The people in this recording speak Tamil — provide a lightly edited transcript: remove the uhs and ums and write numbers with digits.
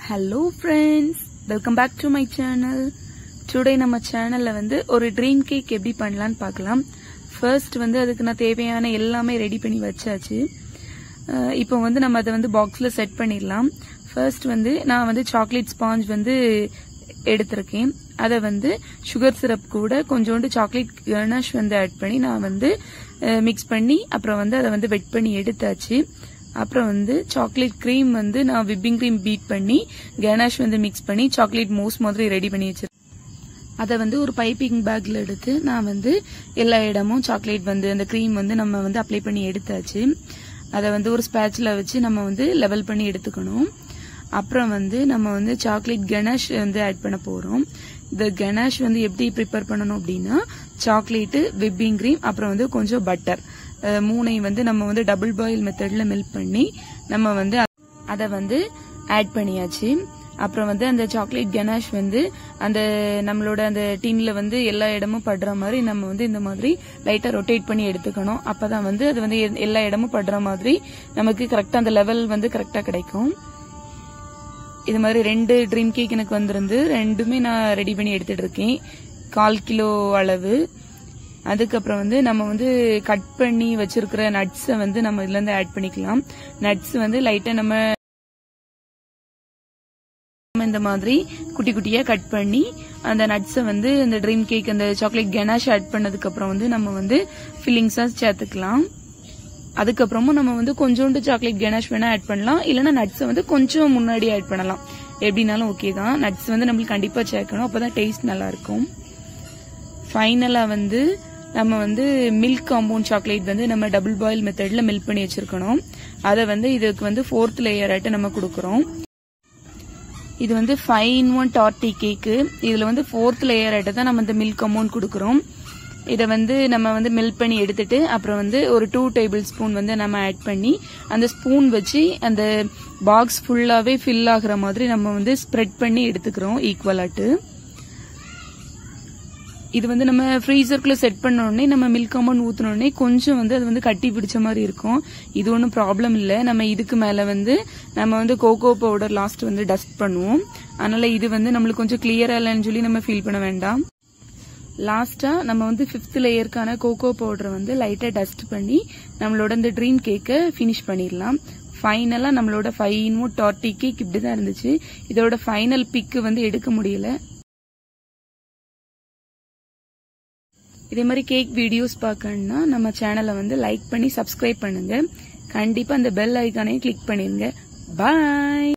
Hello friends, welcome back to my channel. Today நம்ம சேனல்ல ஒரு ட்ரீம் கேக் எப்படி பண்ணலாம்னு பார்க்கலாம். ஃபர்ஸ்ட் அதுக்கு நான் தேவையான எல்லாமே ரெடி பண்ணி வச்சாச்சு. இப்போ நம்ம அதை பாக்ஸ்ல செட் பண்ணிடலாம். ஃபர்ஸ்ட் நான் சாக்லேட் ஸ்பாஞ்ச் எடுத்திருக்கேன். அதை சுகர் சிரப் கூட கொஞ்சோண்டு சாக்லேட் கனாஷ் ஆட் பண்ணி நான் மிக்ஸ் பண்ணி அப்புறம் அதை வெட் பண்ணி எடுத்தாச்சு. அப்புறம் சாக்லேட் கிரீம் நான் விப்பிங் கிரீம் பீட் பண்ணி கனாஷ் மிக்ஸ் பண்ணி சாக்லேட் மோஸ் மாதிரி ரெடி பண்ணி வச்சிருக்கேன். அதை ஒரு பைப்பிங் பேக்ல எடுத்து நான் எல்லா இடமும் சாக்லேட் அந்த கிரீம் நம்ம அப்ளை பண்ணி எடுத்தாச்சு. அதை ஒரு ஸ்பேட்ச்ல வச்சு நம்ம லெவல் பண்ணி எடுத்துக்கணும். அப்புறம் நம்ம சாக்லேட் கனாஷ் ஆட் பண்ண போறோம். இந்த கனாஷ் எப்படி ப்ரிப்பேர் பண்ணணும் அப்படின்னா சாக்லேட், விப்பிங் கிரீம், அப்புறம் கொஞ்சம் பட்டர் மூணையும் நம்ம டபுள் பாயில் மெத்தட்ல மெல்ட் பண்ணி நம்ம அதை ஆட் பண்ணியாச்சு. அப்புறம் அந்த சாக்லேட் கனாஷ் அந்த நம்மளோட அந்த டின்ல எல்லா இடமும் படுற மாதிரி நம்ம இந்த மாதிரி லைட்டா ரொட்டேட் பண்ணி எடுத்துக்கணும். அப்பதான் அது எல்லா இடமும் படுற மாதிரி நமக்கு கரெக்டா அந்த லெவல் கரெக்டா கிடைக்கும். இது மாதிரி 2 ட்ரீம் கேக் எனக்கு வந்திருந்து, ரெண்டுமே நான் ரெடி பண்ணி எடுத்துட்டு இருக்கேன். 1/4 கிலோ அளவு. அதுக்கப்புறம் நம்ம கட் பண்ணி வச்சிருக்கிற நட்ஸ் நம்ம இதுல இருந்து ஆட் பண்ணிக்கலாம். நட்ஸ் லைட்டா நம்ம இந்த மாதிரி குட்டி குட்டியா கட் பண்ணி அந்த நட்ஸ இந்த ட்ரீம் கேக் அந்த சாக்லேட் கனாஷ் ஆட் பண்ணதுக்கு அப்புறம் நம்ம ஃபில்லிங்ஸா சேர்த்துக்கலாம். அதுக்கப்புறமும் நம்ம கொஞ்சோண்டு சாக்லேட் கனாஷ் வேணா ஆட் பண்ணலாம், இல்லன்னா நட்ஸ் கொஞ்சம் முன்னாடி ஆட் பண்ணலாம். எப்படினாலும் ஓகே தான். நட்ஸ் நம்மளுக்கு கண்டிப்பா சேர்க்கணும், அப்பதான் டேஸ்ட் நல்லா இருக்கும். ஃபைனலா நம்ம மில்க் காம்பவுண்ட் சாக்லேட் நம்ம டபுள் பாயில் மெத்தட்ல மெல்ட் பண்ணி வச்சிருக்கணும். அதை இதுக்கு 4th லேயர் ஆட்டு நம்ம கொடுக்கறோம். இது 5-in-1 டார்ட்டி கேக்கு. இதுல 4th லேயர் ஆட்டு தான் நம்ம இந்த மில்க் காம்பவுண்ட் கொடுக்கறோம். இதை நம்ம மெல்ட் பண்ணி எடுத்துட்டு அப்புறம் ஒரு 2 டேபிள் ஸ்பூன் நம்ம ஆட் பண்ணி அந்த ஸ்பூன் வச்சு அந்த பாக்ஸ் ஃபுல்லாவே ஃபில் ஆகுற மாதிரி நம்ம ஸ்ப்ரெட் பண்ணி எடுத்துக்கிறோம் ஈக்குவலாட்டு. இது நம்ம ஃப்ரீசருக்குள்ள செட் பண்ண உடனே நம்ம மில்க் காம்பவுண்ட் ஊத்தின உடனே கொஞ்சம் அது கட்டி பிடிச்ச மாதிரி இருக்கும். இது ஒன்றும் ப்ராப்ளம் இல்ல. நம்ம இதுக்கு மேல நம்ம கோகோ பவுடர் லாஸ்ட் டஸ்ட் பண்ணுவோம். அதனால இது நம்மளுக்கு கொஞ்சம் கிளியரா இல்லைன்னு சொல்லி நம்ம ஃபீல் பண்ண வேண்டாம். லாஸ்டா நம்ம 5th லேயருக்கான கோகோ பவுடர் லைட்டா டஸ்ட் பண்ணி நம்மளோட இந்த ட்ரீம் கேக்க பினிஷ் பண்ணிடலாம். ஃபைனலா நம்மளோட 5-in-1 டார்ட்டி கேக் இப்படிதான் இருந்துச்சு. இதோட ஃபைனல் பிக் எடுக்க முடியல. இதே மாதிரி கேக் வீடியோஸ் பார்க்கணும்னா நம்ம சேனலை லைக் பண்ணி சப்ஸ்கிரைப் பண்ணுங்க. கண்டிப்பா அந்த பெல் ஐகானையும் கிளிக் பண்ணிருங்க. பாய்.